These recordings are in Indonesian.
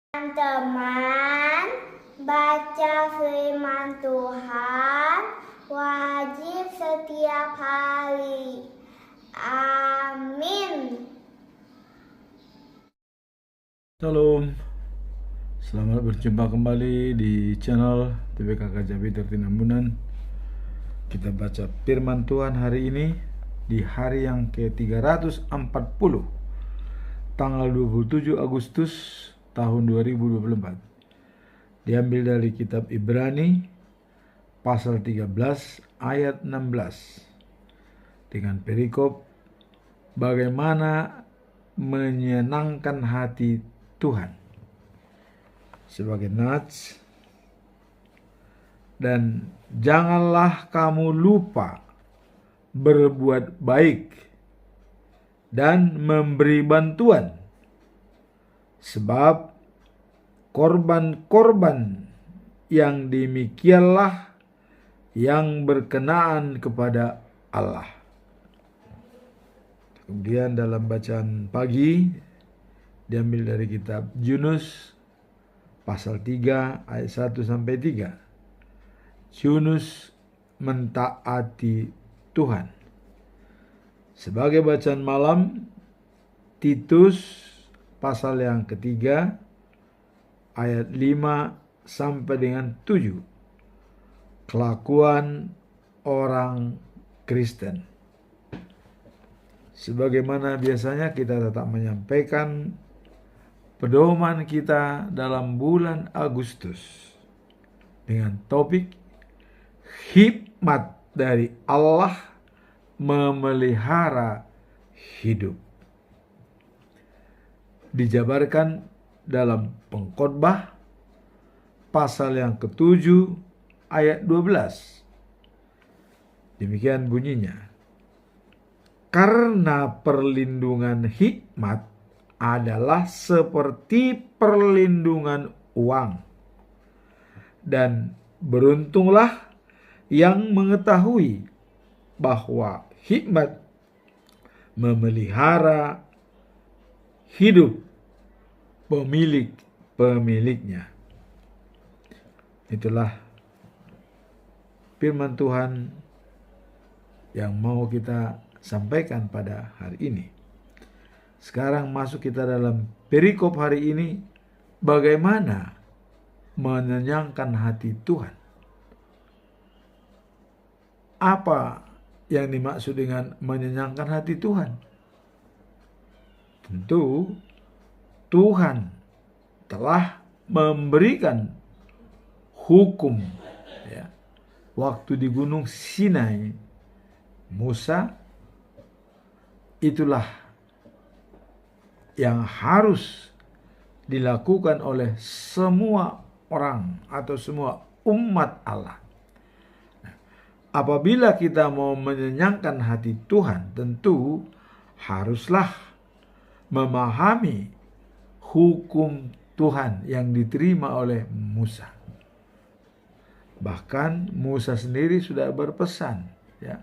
Teman-teman, baca firman Tuhan wajib setiap hari. Amin. Shalom, selamat berjumpa kembali di channel TPK Jambi Tertinambunan. Kita baca firman Tuhan hari ini di hari yang ke-340, tanggal 27 Agustus tahun 2024. Diambil dari kitab Ibrani pasal 13 ayat 16 dengan perikop bagaimana menyenangkan hati Tuhan. Sebagai nats, dan janganlah kamu lupa berbuat baik dan memberi bantuan, sebab korban-korban yang demikianlah yang berkenaan kepada Allah. Kemudian dalam bacaan pagi diambil dari kitab Yunus pasal 3 ayat 1 sampai 3. Yunus mentaati Tuhan. Sebagai bacaan malam, Titus pasal yang ketiga ayat 5 sampai dengan 7. Kelakuan orang Kristen. Sebagaimana biasanya kita tetap menyampaikan pedoman kita dalam bulan Agustus dengan topik hikmat dari Allah memelihara hidup. Dijabarkan dalam Pengkhotbah pasal yang ke-7 ayat 12. Demikian bunyinya. Karena perlindungan hikmat adalah seperti perlindungan uang. Dan beruntunglah yang mengetahui bahwa hikmat memelihara hidup pemiliknya. Itulah firman Tuhan yang mau kita sampaikan pada hari ini. Sekarang masuk kita dalam perikop hari ini, bagaimana menyenangkan hati Tuhan. Apa yang dimaksud dengan menyenangkan hati Tuhan? Tentu Tuhan telah memberikan hukum, ya, waktu di Gunung Sinai. Musa, itulah yang harus dilakukan oleh semua orang atau semua umat Allah. Apabila kita mau menyenangkan hati Tuhan, tentu haruslah memahami hukum Tuhan yang diterima oleh Musa. Bahkan Musa sendiri sudah berpesan, ya,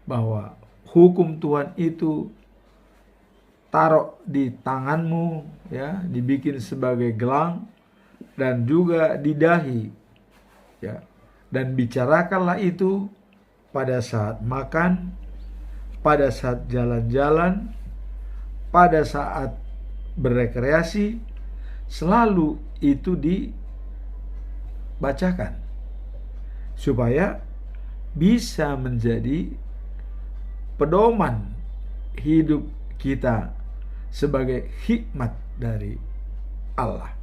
bahwa hukum Tuhan itu taruh di tanganmu, ya, dibikin sebagai gelang dan juga di dahi, ya, dan bicarakanlah itu pada saat makan, pada saat jalan-jalan, pada saat berekreasi, selalu itu dibacakan supaya bisa menjadi pedoman hidup kita sebagai hikmat dari Allah.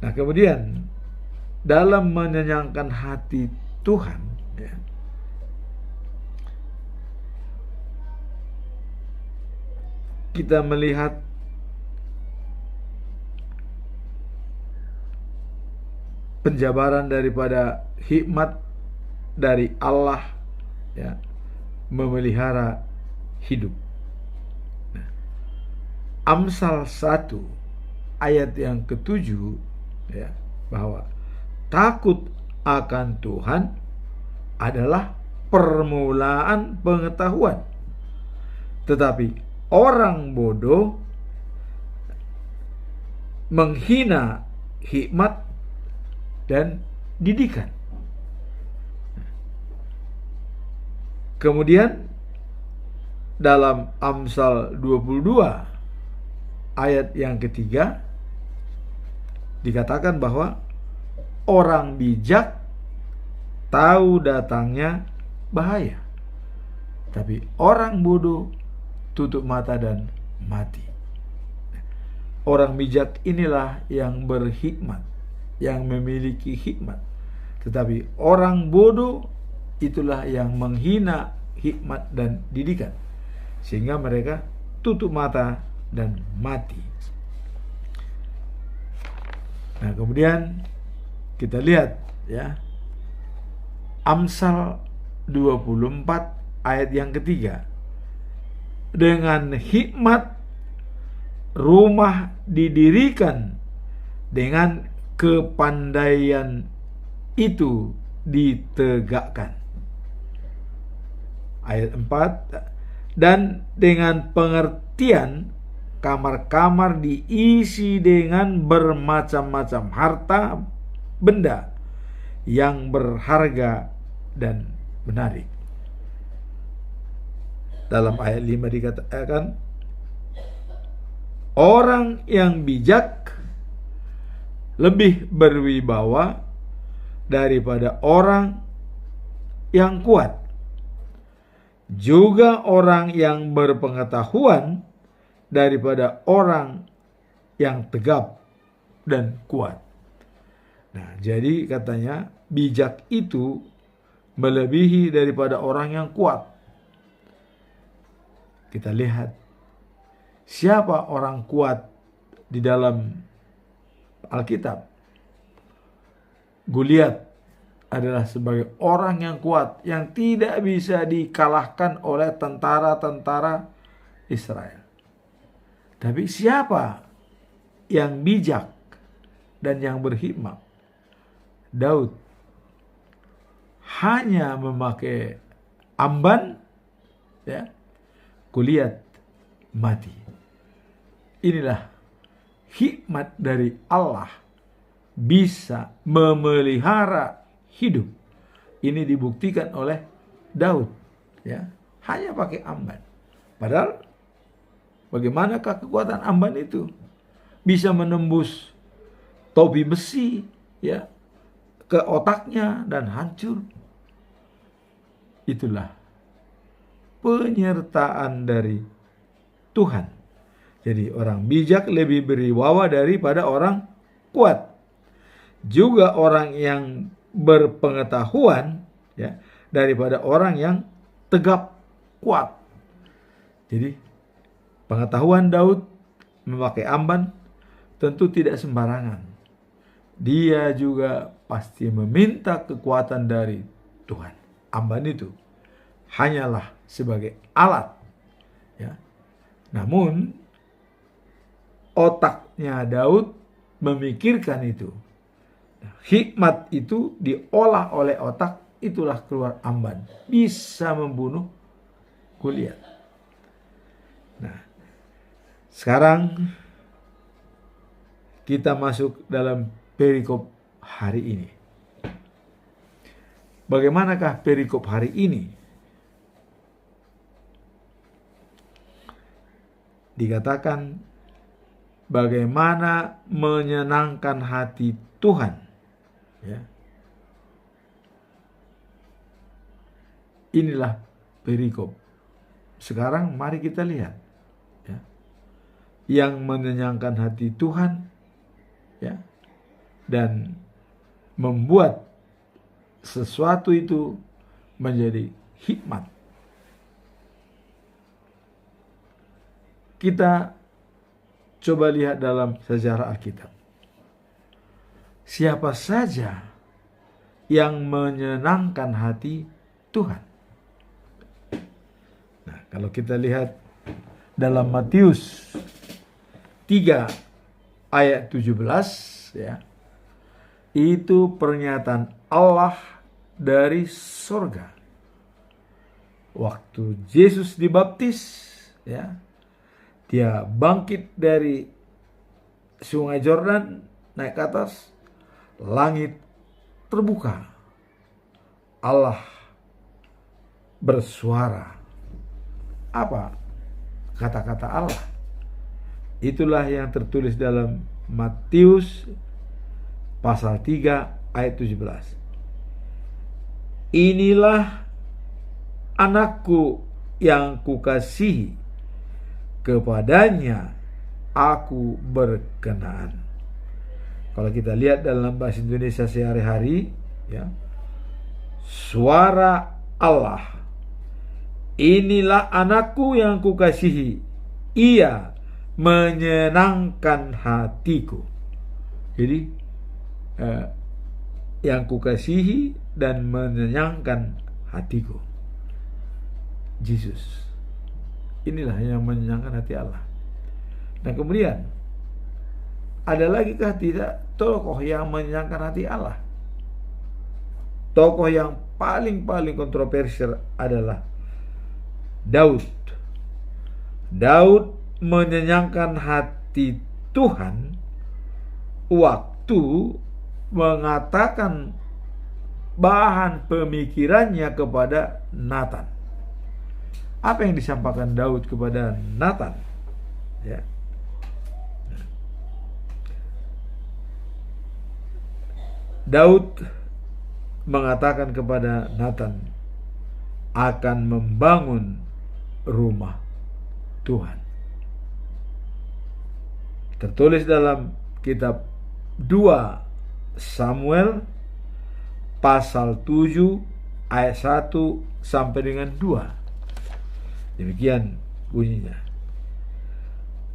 Nah, kemudian dalam menyenangkan hati Tuhan, ya, kita melihat penjabaran daripada hikmat dari Allah, ya, memelihara hidup. Nah, Amsal 1 ayat yang ke-7, ya, bahwa takut akan Tuhan adalah permulaan pengetahuan, tetapi orang bodoh menghina hikmat dan didikan. Kemudian dalam Amsal 22 ayat yang ketiga dikatakan bahwa orang bijak tahu datangnya bahaya, tapi orang bodoh tutup mata dan mati. Orang bijak inilah yang berhikmat, yang memiliki hikmat. Tetapi orang bodoh itulah yang menghina hikmat dan didikan, sehingga mereka tutup mata dan mati. Nah, kemudian kita lihat ya, Amsal 24 ayat yang ketiga. Dengan hikmat rumah didirikan, dengan kepandaian itu ditegakkan. Ayat 4, dan dengan pengertian kamar-kamar diisi dengan bermacam-macam harta benda yang berharga dan menarik. Dalam ayat 5 dikatakan, orang yang bijak lebih berwibawa daripada orang yang kuat. Juga orang yang berpengetahuan daripada orang yang tegap dan kuat. Nah, jadi katanya bijak itu melebihi daripada orang yang kuat. Kita lihat siapa orang kuat di dalam Alkitab. Goliat adalah sebagai orang yang kuat, yang tidak bisa dikalahkan oleh tentara-tentara Israel. Tapi siapa yang bijak dan yang berhikmat? Daud hanya memakai amban, ya, Goliat mati. Inilah hikmat dari Allah, bisa memelihara hidup. Ini dibuktikan oleh Daud, ya, hanya pakai amban. Padahal bagaimanakah kekuatan amban itu? Bisa menembus topi besi, ya, ke otaknya dan hancur. Itulah penyertaan dari Tuhan. Jadi orang bijak lebih berwibawa daripada orang kuat. Juga orang yang berpengetahuan, ya, daripada orang yang tegap kuat. Jadi pengetahuan Daud memakai amban tentu tidak sembarangan. Dia juga pasti meminta kekuatan dari Tuhan. Amban itu hanyalah sebagai alat, ya. Namun otaknya Daud memikirkan itu. Nah, hikmat itu diolah oleh otak, itulah keluar amban, bisa membunuh Goliat. Nah, sekarang kita masuk dalam perikop hari ini. Bagaimanakah perikop hari ini? Dikatakan bagaimana menyenangkan hati Tuhan, ya. Inilah perikop. Sekarang mari kita lihat, ya, yang menyenangkan hati Tuhan, ya, dan membuat sesuatu itu menjadi hikmat. Kita coba lihat dalam sejarah Alkitab. Siapa saja yang menyenangkan hati Tuhan? Nah, kalau kita lihat dalam Matius 3 ayat 17, ya, itu pernyataan Allah dari surga. Waktu Yesus dibaptis, ya, dia bangkit dari Sungai Yordan naik ke atas, langit terbuka. Allah bersuara. Apa kata-kata Allah? Itulah yang tertulis dalam Matius pasal 3 ayat 17. Inilah anakku yang kukasihi, kepadanya aku berkenan. Kalau kita lihat dalam bahasa Indonesia sehari-hari, ya, suara Allah. Inilah anakku yang kukasihi, ia menyenangkan hatiku. Jadi yang kukasihi dan menyenangkan hatiku, Yesus. Inilah yang menyenangkan hati Allah. Nah kemudian ada lagi kah tidak tokoh yang menyenangkan hati Allah? Tokoh yang paling kontroversial adalah Daud. Daud menyenangkan hati Tuhan waktu mengatakan bahan pemikirannya kepada Nathan. Apa yang disampaikan Daud kepada Nathan? Ya. Daud mengatakan kepada Nathan akan membangun rumah Tuhan. Tertulis dalam kitab 2 Samuel pasal 7 ayat 1 sampai dengan 2. Demikian bunyinya.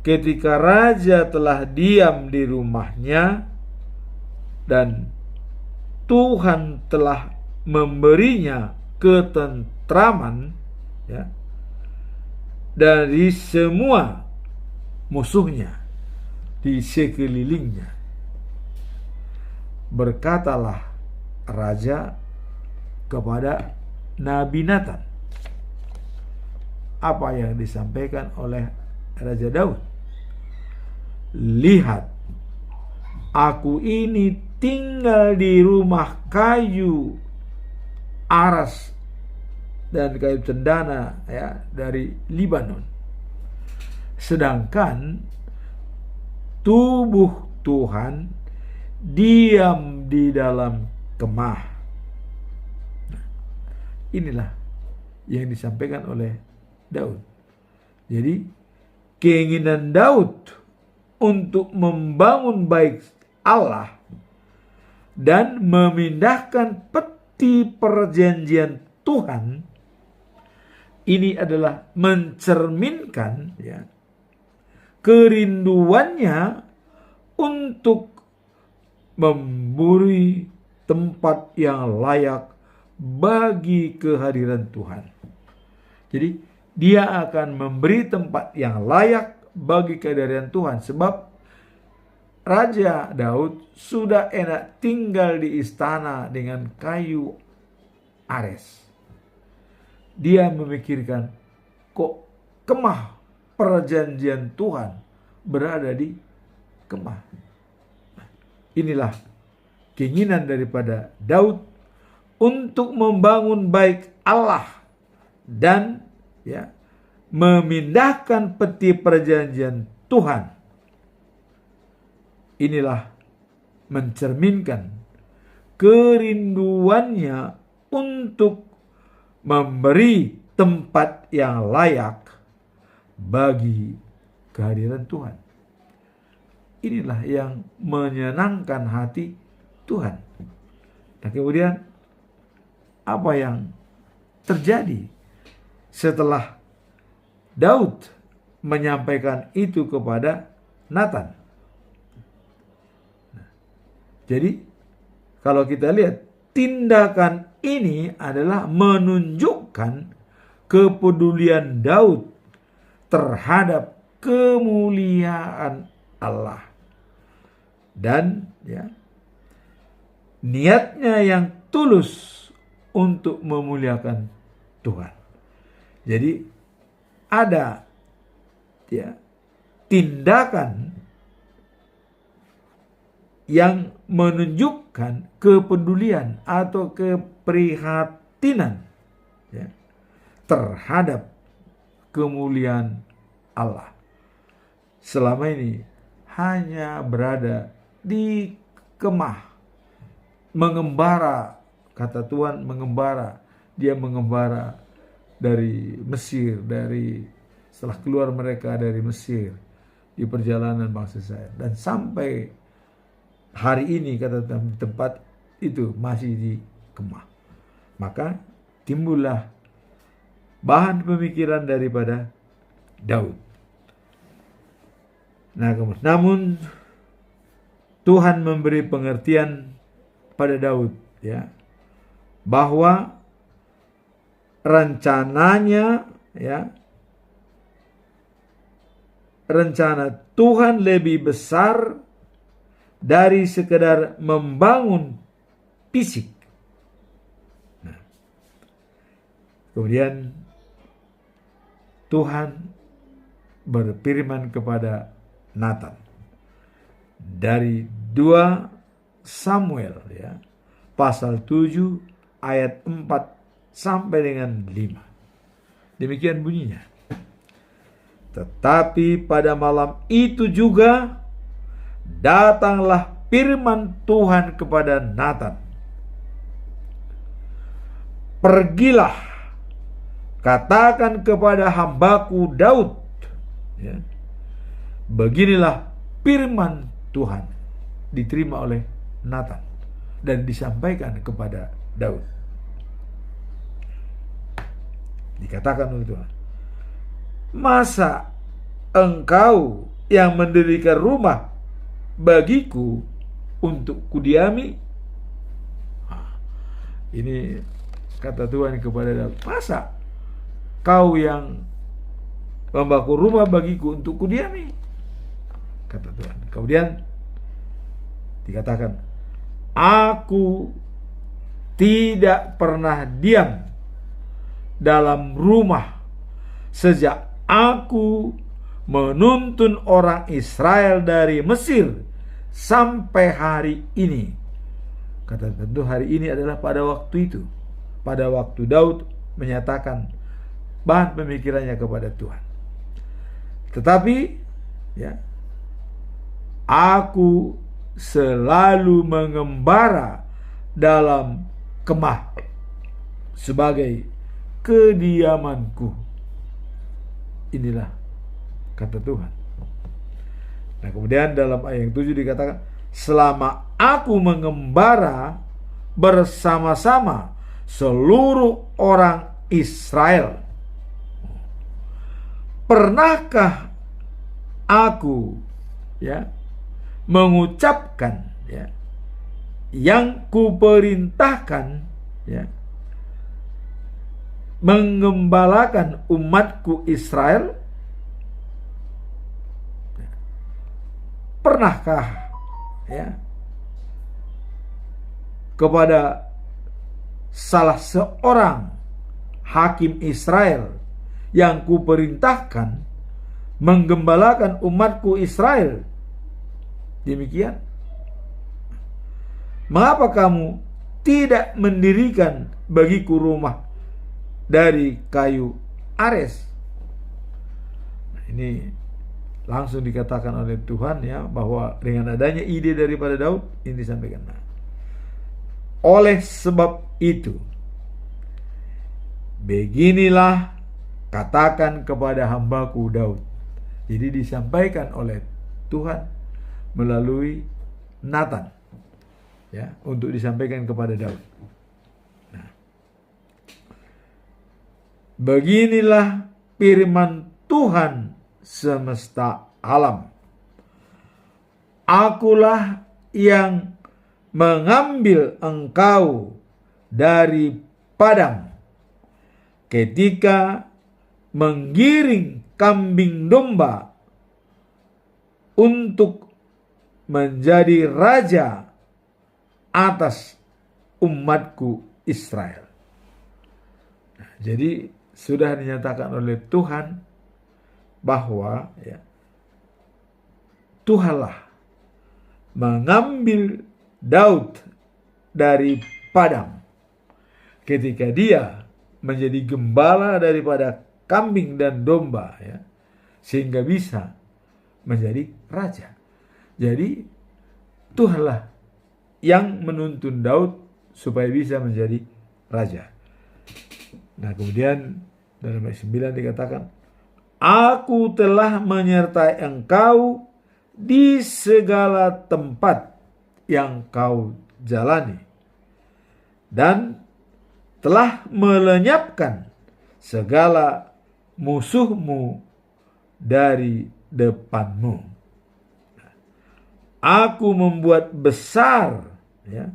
Ketika raja telah diam di rumahnya dan Tuhan telah memberinya ketentraman, ya, dari semua musuhnya di sekelilingnya, berkatalah raja kepada Nabi Nathan. Apa yang disampaikan oleh Raja Daud? Lihat, aku ini tinggal di rumah kayu aras dan kayu cendana, ya, dari Libanon. Sedangkan tubuh Tuhan diam di dalam kemah. Nah, inilah yang disampaikan oleh Daud. Jadi keinginan Daud untuk membangun baik Allah dan memindahkan peti perjanjian Tuhan ini adalah mencerminkan, ya, kerinduannya untuk memberi tempat yang layak bagi kehadiran Tuhan. Jadi dia akan memberi tempat yang layak bagi kehadiran Tuhan. Sebab Raja Daud sudah enak tinggal di istana dengan kayu ares. Dia memikirkan, kok kemah perjanjian Tuhan berada di kemah. Inilah keinginan daripada Daud untuk membangun baik Allah dan, ya, memindahkan peti perjanjian Tuhan. Inilah mencerminkan kerinduannya untuk memberi tempat yang layak bagi kehadiran Tuhan. Inilah yang menyenangkan hati Tuhan. Nah kemudian apa yang terjadi setelah Daud menyampaikan itu kepada Nathan? Jadi kalau kita lihat, tindakan ini adalah menunjukkan kepedulian Daud terhadap kemuliaan Allah. Dan, ya, niatnya yang tulus untuk memuliakan Tuhan. Jadi ada, ya, tindakan yang menunjukkan kepedulian atau keprihatinan ya, terhadap kemuliaan Allah. Selama ini hanya berada di kemah, mengembara, kata Tuhan mengembara. Dia mengembara dari Mesir, setelah keluar mereka dari Mesir di perjalanan bangsa Israel, dan sampai hari ini kata Tuhan di tempat itu masih di kemah. Maka timbullah bahan pemikiran daripada Daud. Namun Tuhan memberi pengertian pada Daud ya, bahwa rencananya ya, rencana Tuhan lebih besar dari sekedar membangun fisik. Nah, kemudian Tuhan berfirman kepada Nathan dari 2 Samuel ya, pasal 7 ayat 4 sampai dengan 5. Demikian bunyinya. Tetapi pada malam itu juga datanglah firman Tuhan kepada Nathan. Pergilah, katakan kepada hambaku Daud ya, beginilah firman Tuhan. Diterima oleh Nathan dan disampaikan kepada Daud. Dikatakan oleh Tuhan, masa engkau yang mendirikan rumah bagiku untuk kudiami? Ini kata Tuhan kepada Daud, masa kau yang membangun rumah bagiku untuk kudiami? Kata Tuhan. Kemudian dikatakan, aku tidak pernah diam dalam rumah sejak aku menuntun orang Israel dari Mesir sampai hari ini. Kata tentu hari ini adalah pada waktu itu, pada waktu Daud menyatakan bahan pemikirannya kepada Tuhan. Tetapi ya, aku selalu mengembara dalam kemah sebagai kediamanku. Inilah kata Tuhan. Nah, kemudian dalam ayat yang 7 dikatakan, selama aku mengembara bersama-sama seluruh orang Israel, pernahkah aku ya mengucapkan ya yang kuperintahkan ya, mengembalakan umatku Israel? Pernahkah ya kepada salah seorang hakim Israel yang kuperintahkan menggembalakan umatku Israel? Demikian. Mengapa kamu tidak mendirikan bagiku rumah dari kayu ares? Nah, ini langsung dikatakan oleh Tuhan ya, bahwa dengan adanya ide daripada Daud ini disampaikan. Nah, oleh sebab itu, beginilah katakan kepada hambaku Daud. Jadi disampaikan oleh Tuhan melalui Nathan ya, untuk disampaikan kepada Daud. Nah, beginilah firman Tuhan semesta alam. Akulah yang mengambil engkau dari padang ketika menggiring kambing domba untuk menjadi raja atas umatku Israel. Nah, jadi sudah dinyatakan oleh Tuhan bahwa ya, Tuhanlah mengambil Daud dari padang ketika dia menjadi gembala daripada kambing dan domba, ya, sehingga bisa menjadi raja. Jadi Tuhanlah yang menuntun Daud supaya bisa menjadi raja. Nah, kemudian dalam ayat 9 dikatakan, Aku telah menyertai engkau di segala tempat yang kau jalani, dan telah melenyapkan segala musuhmu dari depanmu. Aku membuat besar, ya,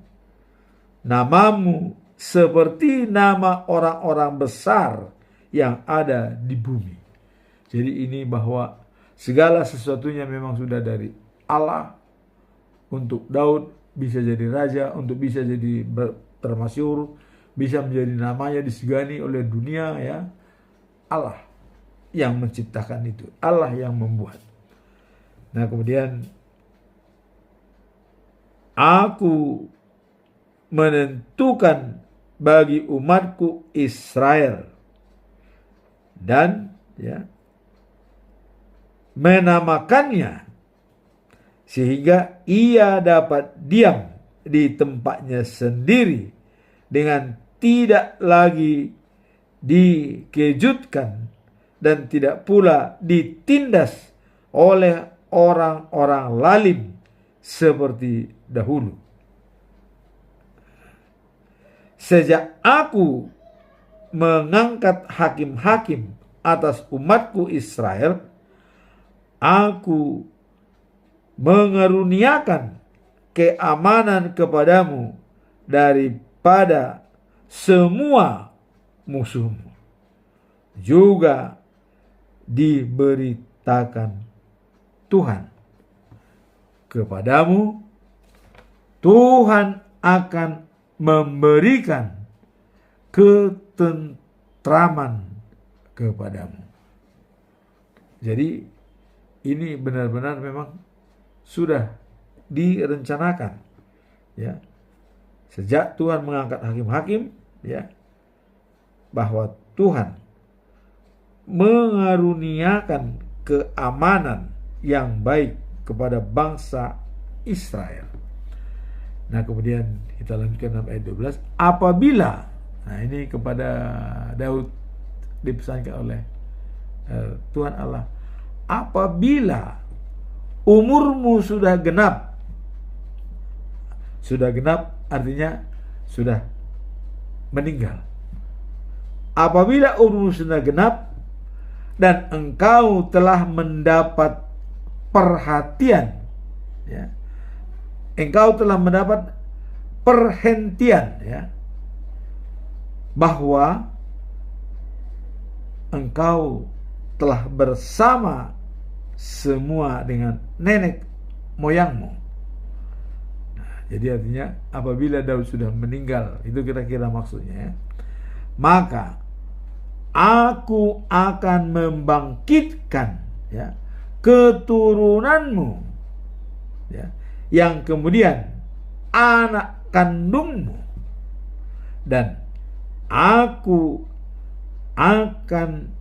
namamu seperti nama orang-orang besar yang ada di bumi. Jadi ini bahwa segala sesuatunya memang sudah dari Allah untuk Daud bisa jadi raja, untuk bisa jadi termasyhur, bisa menjadi namanya disegani oleh dunia, ya. Allah yang menciptakan itu, Allah yang membuat. Nah, kemudian Aku menentukan bagi umatku Israel dan, ya, menamakannya sehingga ia dapat diam di tempatnya sendiri dengan tidak lagi dikejutkan dan tidak pula ditindas oleh orang-orang lalim seperti dahulu. Sejak aku mengangkat hakim-hakim atas umatku Israel, aku mengaruniakan keamanan kepadamu daripada semua musuhmu. Juga diberitakan Tuhan kepadamu, Tuhan akan memberikan ketentraman kepadamu. Jadi ini benar-benar memang sudah direncanakan, ya, sejak Tuhan mengangkat hakim-hakim, ya, bahwa Tuhan mengaruniakan keamanan yang baik kepada bangsa Israel. Nah, kemudian kita lanjutkan ayat 12. Apabila, nah ini kepada Daud dipesankan oleh Tuhan Allah, apabila umurmu sudah genap. Sudah genap artinya sudah meninggal. Apabila umurmu sudah genap dan engkau telah mendapat perhatian, ya, engkau telah mendapat perhentian, ya, bahwa engkau telah bersama semua dengan nenek moyangmu. Nah, jadi artinya apabila Daud sudah meninggal, itu kira-kira maksudnya, ya, maka aku akan membangkitkan, ya, keturunanmu, ya, yang kemudian anak kandungmu, dan aku akan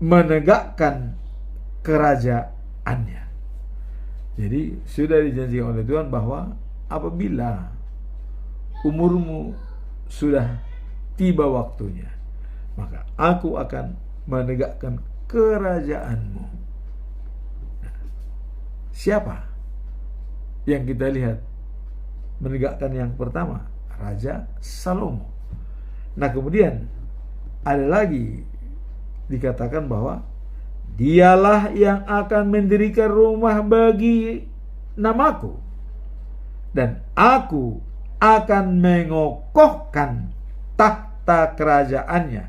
menegakkan kerajaannya. Jadi sudah dijanjikan oleh Tuhan bahwa apabila umurmu sudah tiba waktunya, maka aku akan menegakkan kerajaanmu. Nah, siapa yang kita lihat menegakkan yang pertama? Raja Salomo. Nah, kemudian ada lagi dikatakan bahwa dialah yang akan mendirikan rumah bagi namaku, dan aku akan mengokohkan takhta kerajaannya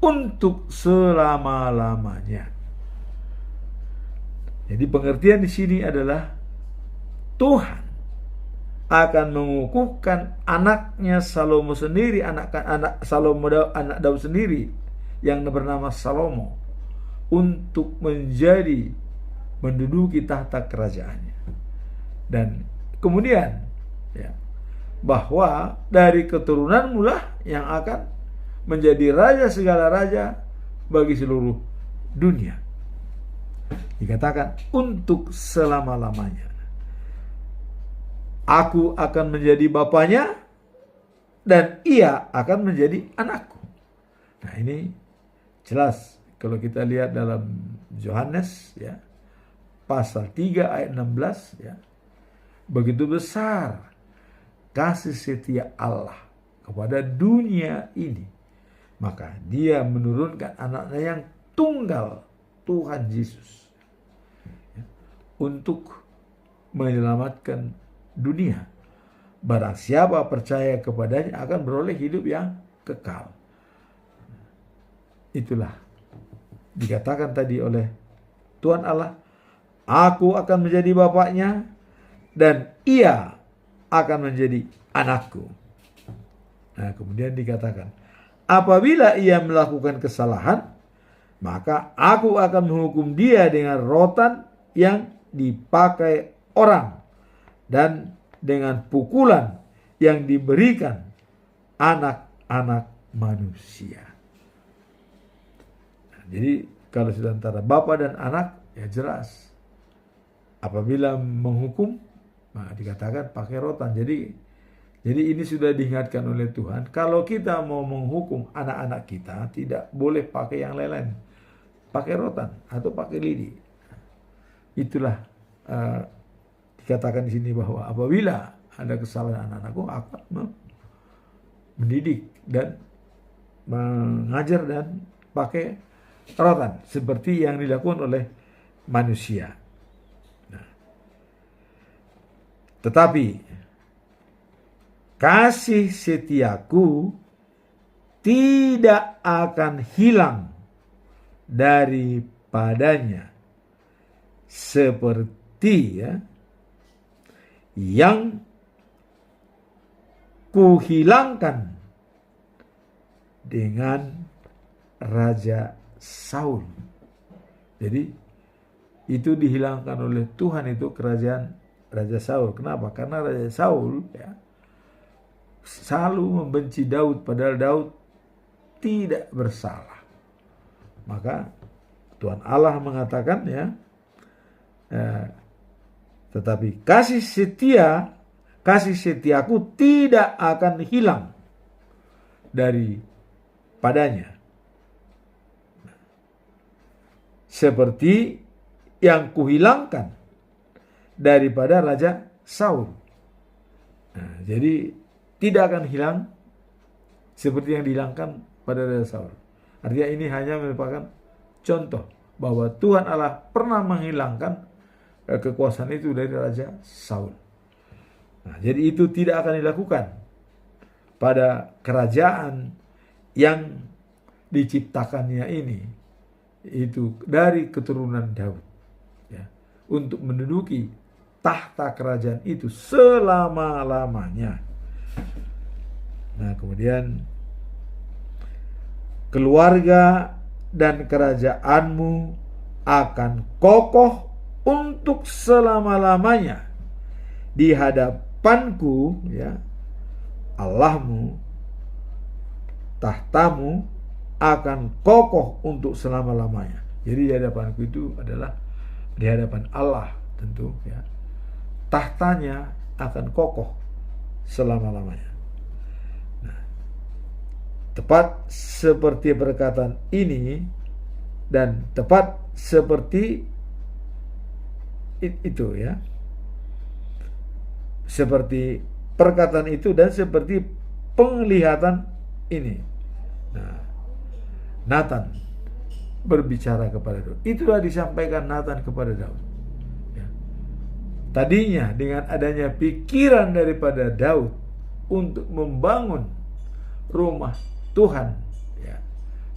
untuk selama-lamanya. Jadi pengertian di sini adalah Tuhan akan mengukuhkan anaknya Salomo sendiri, anak Daud sendiri yang bernama Salomo, untuk menjadi menduduki tahta kerajaannya. Dan kemudian ya, bahwa dari keturunanmu lah yang akan menjadi raja segala raja bagi seluruh dunia. Dikatakan untuk selama-lamanya. Aku akan menjadi bapanya dan ia akan menjadi anakku. Nah, ini jelas kalau kita lihat dalam Yohanes ya, pasal 3 ayat 16 ya. Begitu besar kasih setia Allah kepada dunia ini, maka dia menurunkan anaknya yang tunggal, Tuhan Yesus, ya, untuk menyelamatkan dunia. Barang siapa percaya kepadanya akan beroleh hidup yang kekal. Itulah dikatakan tadi oleh Tuhan Allah, aku akan menjadi bapaknya dan ia akan menjadi anakku. Nah, kemudian dikatakan, apabila ia melakukan kesalahan, maka aku akan menghukum dia dengan rotan yang dipakai orang dan dengan pukulan yang diberikan anak-anak manusia. Nah, jadi kalau sudah antara bapa dan anak, ya jelas. Apabila menghukum, nah, dikatakan pakai rotan. Jadi ini sudah diingatkan oleh Tuhan. Kalau kita mau menghukum anak-anak kita, tidak boleh pakai yang lain-lain. Pakai rotan atau pakai lidi. Itulah dikatakan di sini bahwa apabila ada kesalahan anak-anakku, akan mendidik dan mengajar dan pakai rotan seperti yang dilakukan oleh manusia. Nah, tetapi kasih setiaku tidak akan hilang daripadanya, seperti ya yang kuhilangkan dengan Raja Saul. Jadi itu dihilangkan oleh Tuhan, itu kerajaan Raja Saul. Kenapa? Karena Raja Saul ya selalu membenci Daud, padahal Daud tidak bersalah. Maka Tuhan Allah mengatakan ya, tetapi kasih setiaku tidak akan hilang daripadanya, seperti yang kuhilangkan daripada Raja Saul. Nah, jadi tidak akan hilang seperti yang dihilangkan pada Raja Saul. Artinya ini hanya merupakan contoh bahwa Tuhan Allah pernah menghilangkan kekuasaan itu dari Raja Saul. Nah, jadi itu tidak akan dilakukan pada kerajaan yang diciptakannya ini, itu dari keturunan Daud ya, untuk menduduki tahta kerajaan itu selama-lamanya. Nah, kemudian keluarga dan kerajaanmu akan kokoh untuk selama-lamanya di hadapanku ya, Allahmu, tahtamu akan kokoh untuk selama-lamanya. Jadi di hadapanku itu adalah di hadapan Allah tentu ya. Tahtanya akan kokoh selama-lamanya. Nah, tepat seperti perkataan ini dan tepat seperti itu ya, seperti perkataan itu dan seperti penglihatan ini. Nah, Nathan berbicara kepada Daud. Itulah disampaikan Nathan kepada Daud ya. Tadinya dengan adanya pikiran daripada Daud untuk membangun rumah Tuhan ya,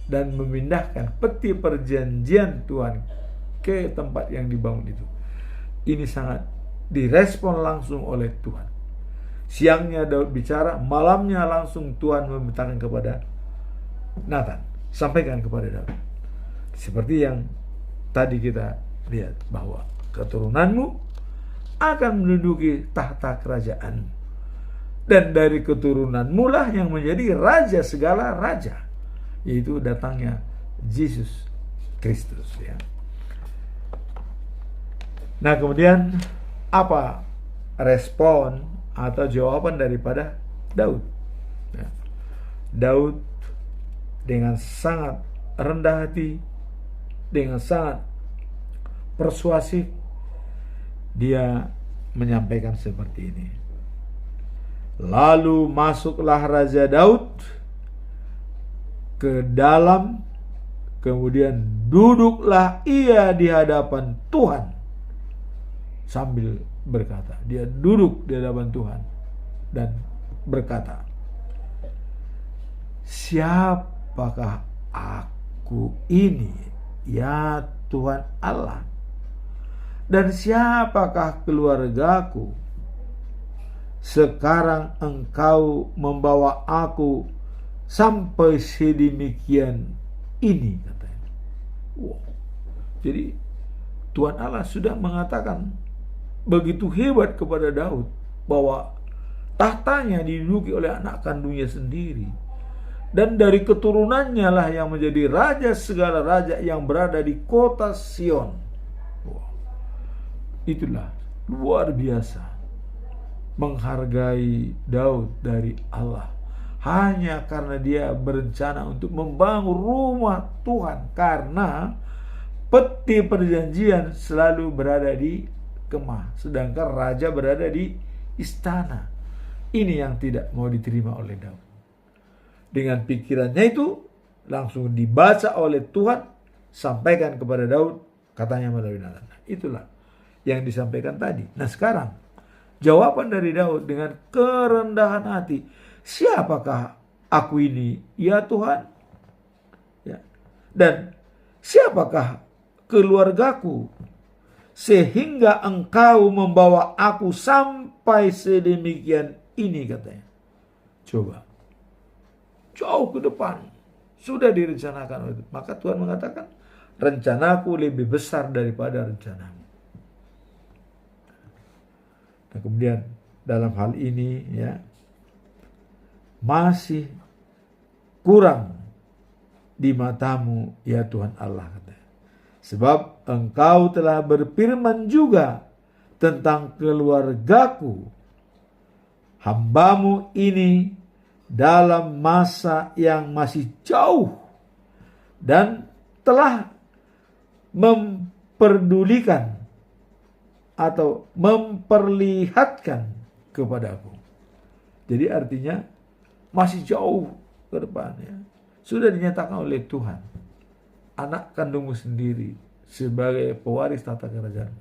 dan memindahkan peti perjanjian Tuhan ke tempat yang dibangun itu, ini sangat direspon langsung oleh Tuhan. Siangnya Daud bicara, malamnya langsung Tuhan memerintahkan kepada Nathan, sampaikan kepada Daud. Seperti yang tadi kita lihat bahwa keturunanmu akan menduduki tahta kerajaan, dan dari keturunanmu lah yang menjadi raja segala raja, yaitu datangnya Yesus Kristus, ya. Nah, kemudian apa respon atau jawaban daripada Daud? Ya. Daud dengan sangat rendah hati, dengan sangat persuasif, dia menyampaikan seperti ini. Lalu masuklah Raja Daud ke dalam, kemudian duduklah ia di hadapan Tuhan. Sambil berkata, dia duduk di hadapan Tuhan dan berkata, siapakah aku ini, ya Tuhan Allah? Dan siapakah keluargaku? Sekarang Engkau membawa aku sampai sedemikian ini, katanya. Wow. Jadi Tuhan Allah sudah mengatakan begitu hebat kepada Daud bahwa tahtanya diduduki oleh anak kandungnya sendiri, dan dari keturunannya lah yang menjadi raja segala raja yang berada di kota Sion. Wow. Itulah luar biasa menghargai Daud dari Allah, hanya karena dia berencana untuk membangun rumah Tuhan, karena peti perjanjian selalu berada di kemah, sedangkan raja berada di istana. Ini yang tidak mau diterima oleh Daud. Dengan pikirannya itu langsung dibaca oleh Tuhan, sampaikan kepada Daud, katanya melalui Nathan. Itulah yang disampaikan tadi. Nah, sekarang jawaban dari Daud dengan kerendahan hati, siapakah aku ini, ya Tuhan? Ya. Dan siapakah keluargaku sehingga Engkau membawa aku sampai sedemikian ini, katanya. Coba, jauh ke depan sudah direncanakan oleh Tuhan. Maka Tuhan mengatakan, rencanaku lebih besar daripada rencanamu. Nah, kemudian dalam hal ini, ya, masih kurang di matamu, ya Tuhan Allah, katanya. Sebab Engkau telah berfirman juga tentang keluargaku, hambamu ini, dalam masa yang masih jauh, dan telah memperdulikan atau memperlihatkan kepadaku. Jadi artinya masih jauh ke depannya. Sudah dinyatakan oleh Tuhan, anak kandungmu sendiri sebagai pewaris tata kerajaan,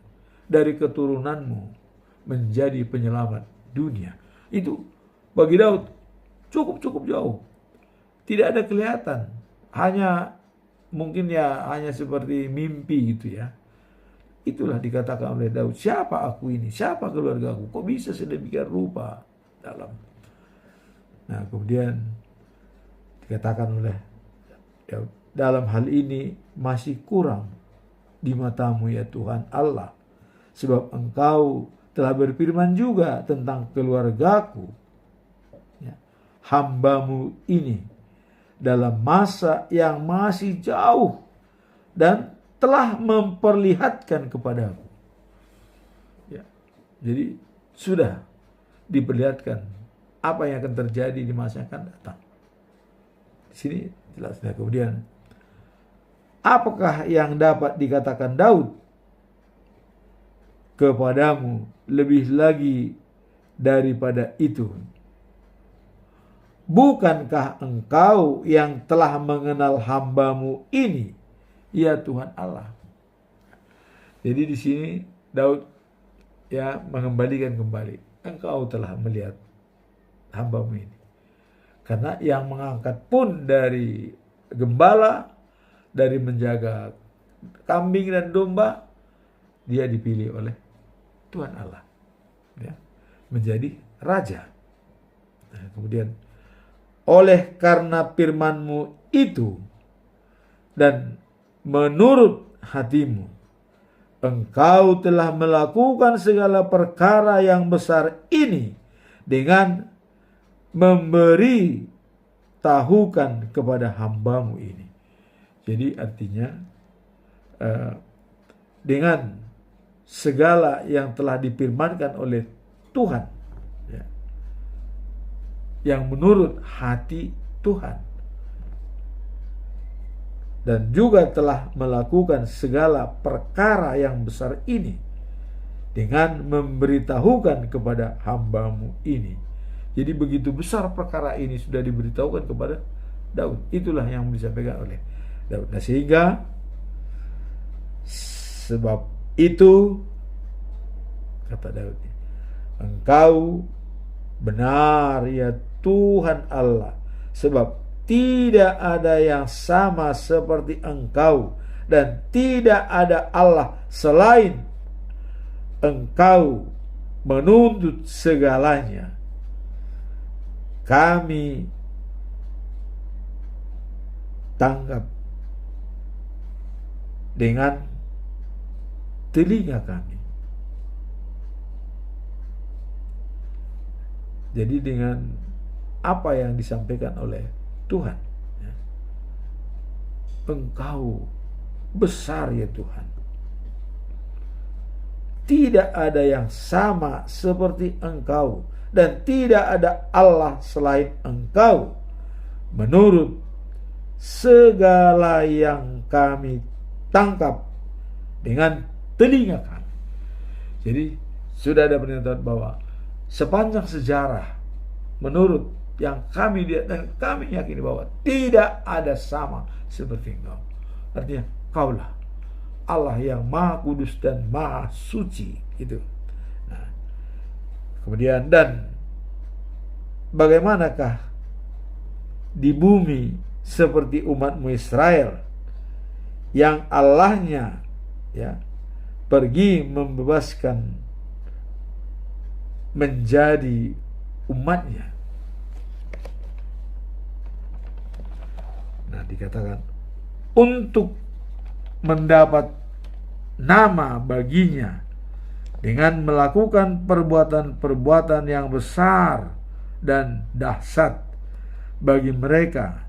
dari keturunanmu menjadi penyelamat dunia. Itu bagi Daud cukup jauh. Tidak ada kelihatan. Hanya mungkin ya hanya seperti mimpi gitu ya. Itulah dikatakan oleh Daud, siapa aku ini? Siapa keluargaku? Kok bisa sedemikian rupa dalam. Nah, kemudian dikatakan oleh Daud, dalam hal ini masih kurang di matamu, ya Tuhan Allah, sebab Engkau telah berfirman juga tentang keluargaku, ya, hambamu ini, dalam masa yang masih jauh, dan telah memperlihatkan kepadaku. Ya, jadi sudah diperlihatkan apa yang akan terjadi di masa yang akan datang. Di sini jelasnya. Kemudian, apakah yang dapat dikatakan Daud kepadamu lebih lagi daripada itu? Bukankah Engkau yang telah mengenal hambamu ini, ya Tuhan Allah? Jadi di sini Daud ya mengembalikan kembali, Engkau telah melihat hambamu ini. Karena yang mengangkat pun dari gembala, dari menjaga kambing dan domba, dia dipilih oleh Tuhan Allah, ya, menjadi raja. Nah, kemudian oleh karena firman-Mu itu dan menurut hatimu, Engkau telah melakukan segala perkara yang besar ini dengan memberi tahukan kepada hambamu ini. Jadi artinya dengan segala yang telah difirmankan oleh Tuhan, ya, yang menurut hati Tuhan, dan juga telah melakukan segala perkara yang besar ini dengan memberitahukan kepada hambamu ini. Jadi begitu besar perkara ini sudah diberitahukan kepada Daud. Itulah yang disampaikan oleh Daud. Nah, sehingga sebab itu kata Daud, Engkau benar ya Tuhan Allah, sebab tidak ada yang sama seperti Engkau, dan tidak ada Allah selain Engkau menuntut segalanya. Kami tanggap dengan telinga kami. Jadi dengan apa yang disampaikan oleh Tuhan, ya. Engkau besar ya Tuhan. Tidak ada yang sama seperti Engkau, dan tidak ada Allah selain Engkau, menurut segala yang kami tangkap dengan telinga kami. Jadi sudah ada pernyataan bahwa sepanjang sejarah, menurut yang kami lihat dan kami yakini, bahwa tidak ada sama seperti Engkau. Artinya Kaulah Allah yang Maha Kudus dan Maha Suci, itu. Nah, kemudian, dan bagaimanakah di bumi seperti umatmu Israel yang Allahnya, ya, pergi membebaskan menjadi umatnya. Nah, dikatakan untuk mendapat nama baginya dengan melakukan perbuatan-perbuatan yang besar dan dahsyat bagi mereka,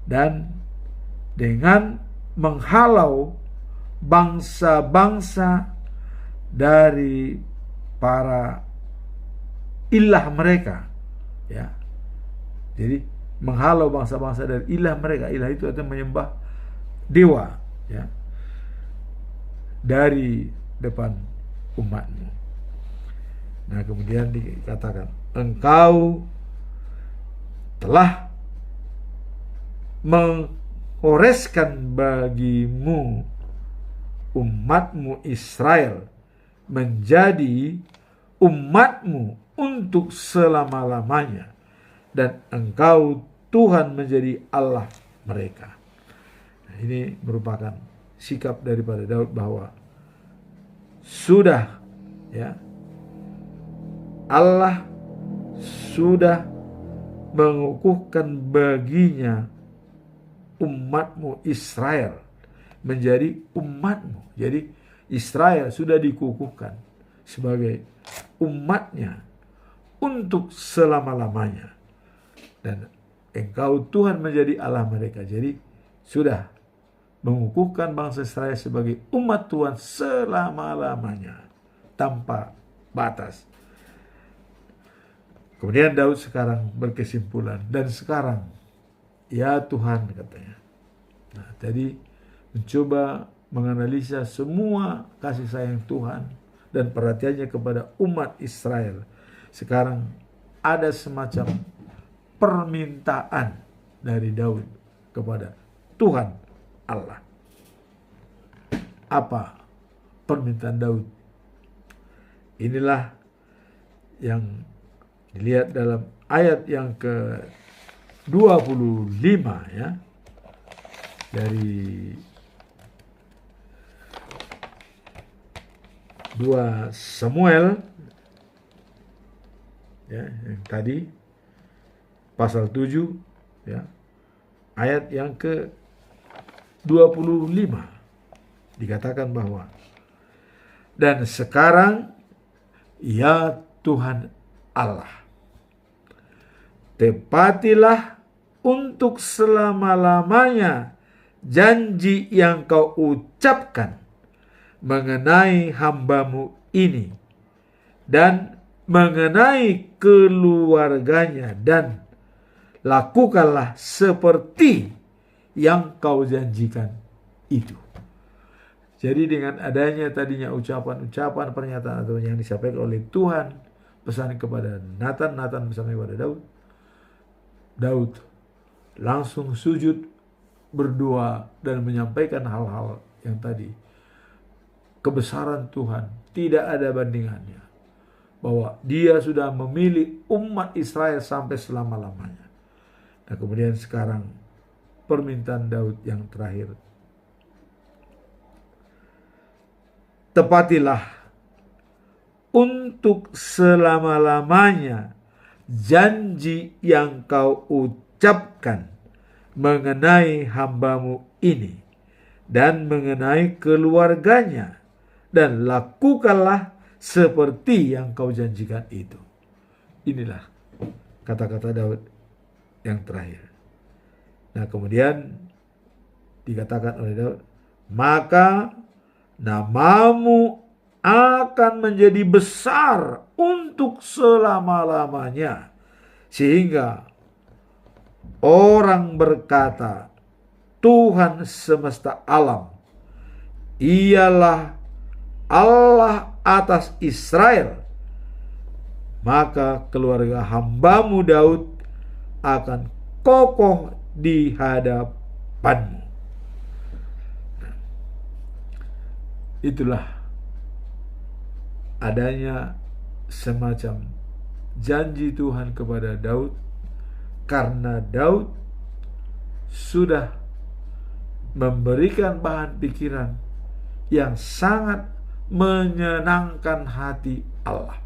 dan dengan menghalau bangsa-bangsa dari para ilah mereka, ya. Jadi menghalau bangsa-bangsa dari ilah mereka. Ilah itu artinya menyembah dewa, ya, dari depan umatmu. Nah, kemudian dikatakan Engkau telah menghoreskan bagimu umatmu Israel menjadi umatmu untuk selama-lamanya, dan Engkau Tuhan menjadi Allah mereka. Nah, ini merupakan sikap daripada Daud bahwa sudah, ya, Allah sudah mengukuhkan baginya umatmu Israel menjadi umatmu. Jadi Israel sudah dikukuhkan sebagai umatnya untuk selama-lamanya, dan Engkau Tuhan menjadi Allah mereka. Jadi sudah mengukuhkan bangsa Israel sebagai umat Tuhan selama-lamanya tanpa batas. Kemudian Daud sekarang berkesimpulan, dan sekarang ya Tuhan, katanya. Nah, tadi mencoba menganalisa semua kasih sayang Tuhan dan perhatiannya kepada umat Israel. Sekarang ada semacam permintaan dari Daud kepada Tuhan Allah. Apa permintaan Daud? Inilah yang dilihat dalam ayat yang ke-25, ya, dari 2 Samuel, ya, yang tadi pasal 7, ya, ayat yang ke-25, dikatakan bahwa dan sekarang, ya Tuhan Allah, tepatilah untuk selama-lamanya janji yang kau ucapkan mengenai hamba-Mu ini dan mengenai keluarganya, dan lakukanlah seperti yang kau janjikan itu. Jadi dengan adanya tadinya ucapan-ucapan, pernyataan atau yang disampaikan oleh Tuhan, pesan kepada Nathan bersama kepada Daud langsung sujud, berdoa, dan menyampaikan hal-hal yang tadi. Kebesaran Tuhan tidak ada bandingannya, bahwa dia sudah memilih umat Israel sampai selama-lamanya. Nah kemudian sekarang permintaan Daud yang terakhir, tepatilah untuk selama-lamanya janji yang kau ucapkan mengenai hamba-Mu ini dan mengenai keluarganya, dan lakukanlah seperti yang kau janjikan itu. Inilah kata-kata Daud yang terakhir. Nah kemudian dikatakan oleh Daud, maka nama-Mu akan menjadi besar untuk selama-lamanya, sehingga orang berkata, Tuhan semesta alam, ialah Allah atas Israel. Maka keluarga hamba-Mu Daud akan kokoh di hadapan-Mu. Itulah adanya semacam janji Tuhan kepada Daud, karena Daud sudah memberikan bahan pikiran yang sangat menyenangkan hati Allah.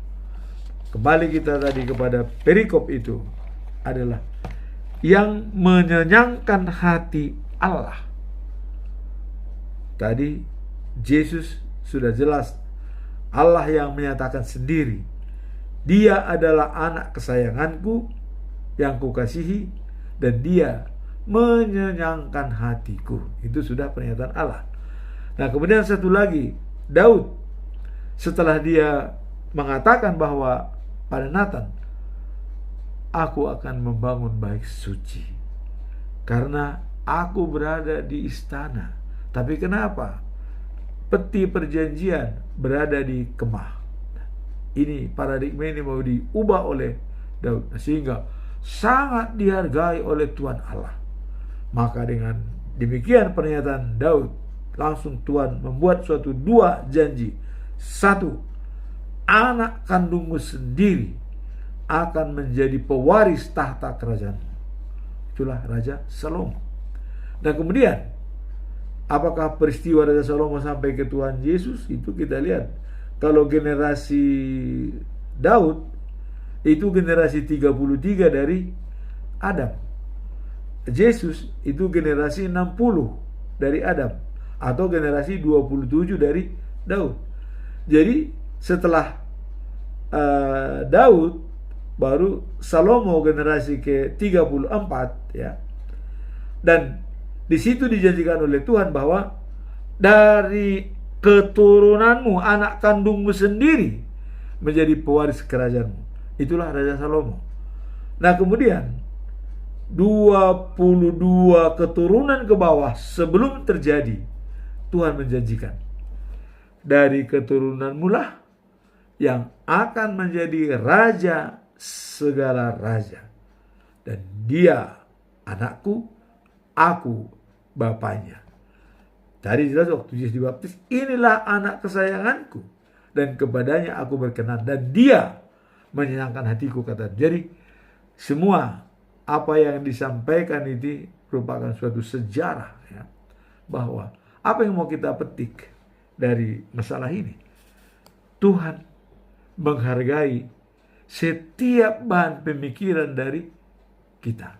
Kembali kita tadi kepada perikop itu, adalah yang menyenangkan hati Allah. Tadi Yesus sudah jelas, Allah yang menyatakan sendiri, Dia adalah anak kesayanganku yang kukasihi, dan Dia menyenangkan hatiku. Itu sudah pernyataan Allah. Nah kemudian satu lagi, Daud setelah dia mengatakan bahwa pada Nathan, aku akan membangun bait suci karena aku berada di istana. Tapi kenapa peti perjanjian berada di kemah? Ini paradigma ini mau diubah oleh Daud, sehingga sangat dihargai oleh Tuhan Allah. Maka dengan demikian pernyataan Daud, langsung Tuhan membuat suatu dua janji. Satu, anak kandungmu sendiri akan menjadi pewaris tahta kerajaan. Itulah Raja Salomo. Dan kemudian, apakah peristiwa Raja Salomo sampai ke Tuhan Yesus? Itu kita lihat. Kalau generasi Daud, itu generasi 33 dari Adam. Yesus itu generasi 60 dari Adam, atau generasi 27 dari Daud. Jadi setelah Daud, baru Salomo generasi ke-34 ya. Dan di situ dijanjikan oleh Tuhan bahwa dari keturunanmu, anak kandungmu sendiri menjadi pewaris kerajaanmu. Itulah Raja Salomo. Nah kemudian 22 keturunan ke bawah sebelum terjadi, Tuhan menjanjikan, dari keturunanmu lah yang akan menjadi raja segala raja, dan dia anakku, aku bapaknya. Tadi jelas waktu Yesus dibaptis, inilah anak kesayanganku dan kepadanya aku berkenan, dan dia menyenangkan hatiku, kata. Jadi semua apa yang disampaikan itu merupakan suatu sejarah ya, bahwa apa yang mau kita petik dari masalah ini, Tuhan menghargai setiap bahan pemikiran dari kita.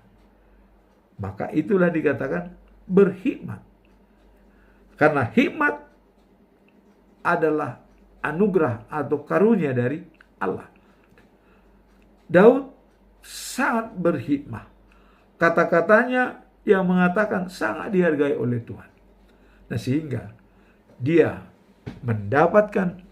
Maka itulah dikatakan berhikmat. Karena hikmat adalah anugerah atau karunia dari Allah. Daud sangat berhikmah. Kata-katanya yang mengatakan sangat dihargai oleh Tuhan. Nah, sehingga dia mendapatkan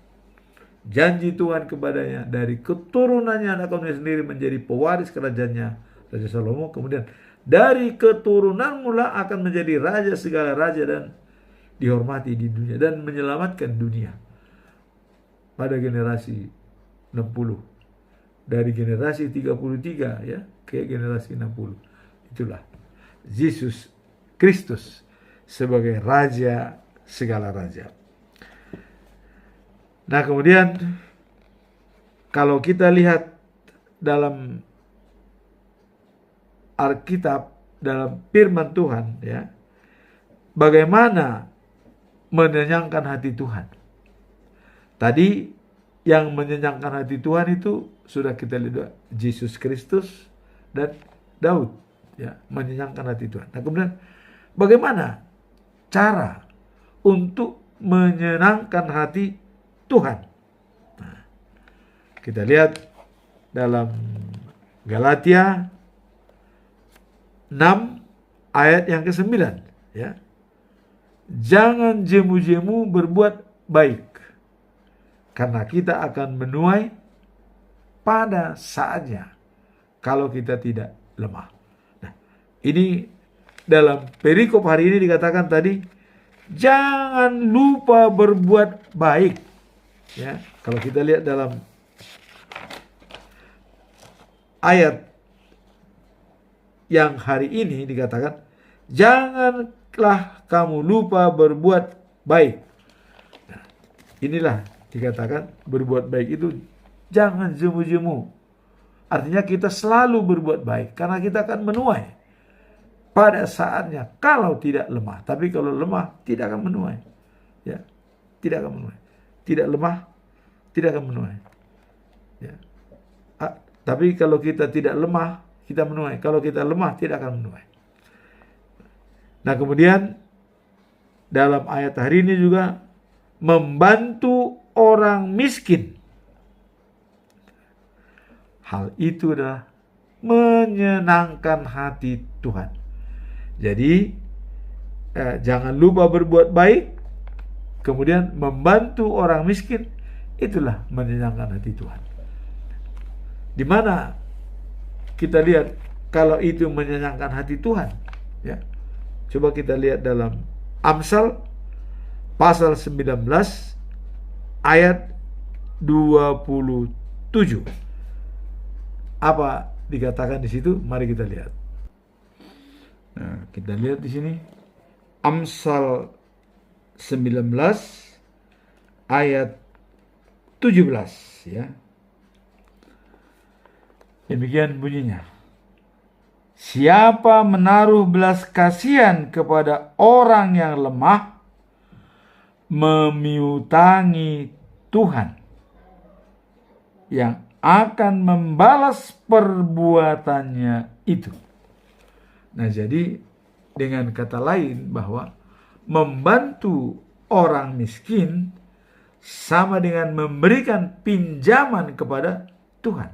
janji Tuhan kepadanya dari keturunannya anak kandungnya sendiri menjadi pewaris kerajaannya Raja Salomo. Kemudian dari keturunan mula akan menjadi raja segala raja dan dihormati di dunia dan menyelamatkan dunia. Pada generasi 60, dari generasi 33 ya ke generasi 60. Itulah Yesus Kristus sebagai raja segala raja. Nah, kemudian kalau kita lihat dalam Alkitab, dalam firman Tuhan ya, bagaimana menyenangkan hati Tuhan. Tadi yang menyenangkan hati Tuhan itu sudah kita lihat, Yesus Kristus dan Daud ya, menyenangkan hati Tuhan. Nah, kemudian bagaimana cara untuk menyenangkan hati Tuhan? Nah, kita lihat dalam Galatia 6 ayat yang ke-9 ya. Jangan jemu-jemu berbuat baik, karena kita akan menuai pada saatnya kalau kita tidak lemah. Nah, ini dalam perikop hari ini dikatakan tadi, jangan lupa berbuat baik. Ya, kalau kita lihat dalam ayat yang hari ini dikatakan, janganlah kamu lupa berbuat baik. Nah, inilah dikatakan berbuat baik itu jangan jemu-jemu. Artinya kita selalu berbuat baik karena kita akan menuai pada saatnya kalau tidak lemah. Tapi kalau lemah tidak akan menuai. Ya, tidak akan menuai. Tidak lemah tidak akan menuai. Ya. Tapi kalau kita tidak lemah kita menuai. Kalau kita lemah tidak akan menuai. Nah, kemudian dalam ayat hari ini juga membantu orang miskin. Hal itu adalah menyenangkan hati Tuhan. Jadi jangan lupa berbuat baik, kemudian membantu orang miskin, itulah menyenangkan hati Tuhan. Di mana kita lihat kalau itu menyenangkan hati Tuhan, ya. Coba kita lihat dalam Amsal pasal 19 ayat 27. Apa dikatakan di situ? Mari kita lihat. Nah, kita lihat di sini Amsal 19 ayat 17 ya. Demikian bunyinya. Siapa menaruh belas kasihan kepada orang yang lemah, memiutangi Tuhan yang akan membalas perbuatannya itu. Nah, jadi dengan kata lain bahwa membantu orang miskin sama dengan memberikan pinjaman kepada Tuhan.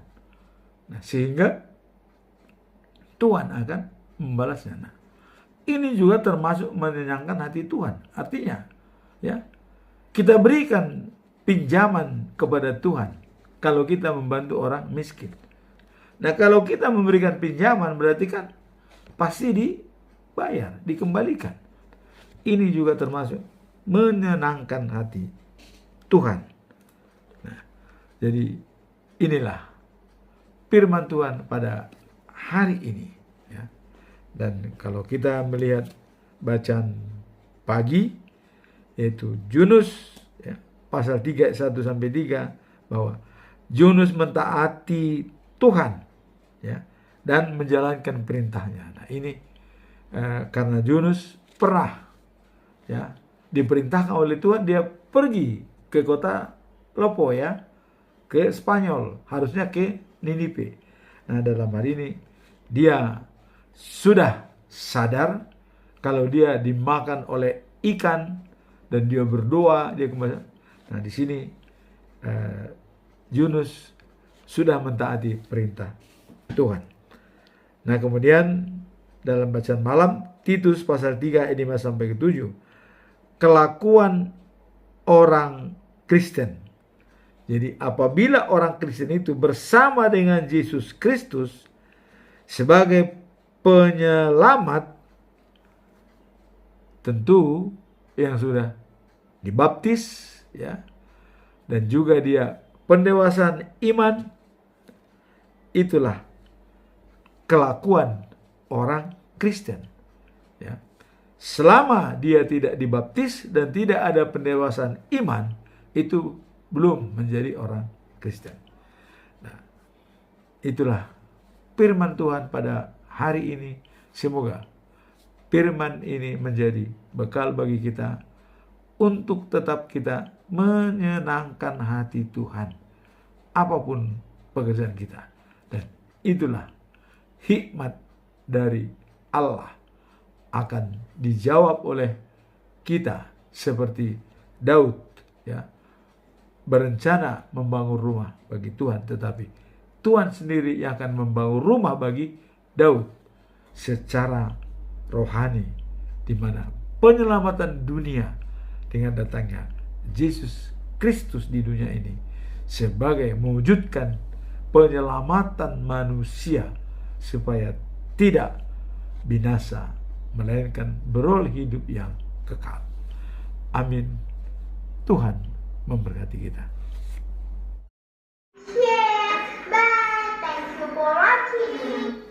Nah, sehingga Tuhan akan membalasnya. Nah, ini juga termasuk menyenangkan hati Tuhan. Artinya, ya, kita berikan pinjaman kepada Tuhan kalau kita membantu orang miskin. Nah, kalau kita memberikan pinjaman berarti kan pasti dibayar, dikembalikan. Ini juga termasuk menyenangkan hati Tuhan. Nah, jadi inilah firman Tuhan pada hari ini ya. Dan kalau kita melihat bacaan pagi yaitu Yunus ya, pasal 3 ayat 1 sampai 3 bahwa Yunus mentaati Tuhan ya dan menjalankan perintahnya. Nah, ini karena Yunus pernah ya diperintahkan oleh Tuhan, dia pergi ke kota Lopo ya, ke Spanyol, harusnya ke Ninive. Nah, dalam hari ini dia sudah sadar kalau dia dimakan oleh ikan dan dia berdoa, dia kembali. Nah, di sini Yunus sudah mentaati perintah Tuhan. Nah, kemudian dalam bacaan malam Titus pasal 3 ayat 5 sampai ke 7, kelakuan orang Kristen. Jadi apabila orang Kristen itu bersama dengan Yesus Kristus sebagai penyelamat, tentu yang sudah dibaptis ya, dan juga dia pendewasaan iman, itulah kelakuan orang Kristen ya. Selama dia tidak dibaptis dan tidak ada pendewasaan iman, itu belum menjadi orang Kristen. Nah, itulah firman Tuhan pada hari ini. Semoga firman ini menjadi bekal bagi kita untuk tetap kita menyenangkan hati Tuhan apapun pekerjaan kita. Dan itulah hikmat dari Allah akan dijawab oleh kita seperti Daud ya, berencana membangun rumah bagi Tuhan, tetapi Tuhan sendiri yang akan membangun rumah bagi Daud secara rohani, di mana penyelamatan dunia dengan datangnya Yesus Kristus di dunia ini sebagai mewujudkan penyelamatan manusia supaya tidak binasa, melainkan beroleh hidup yang kekal. Amin. Tuhan memberkati kita. Yeah, bye. Thank you for watching.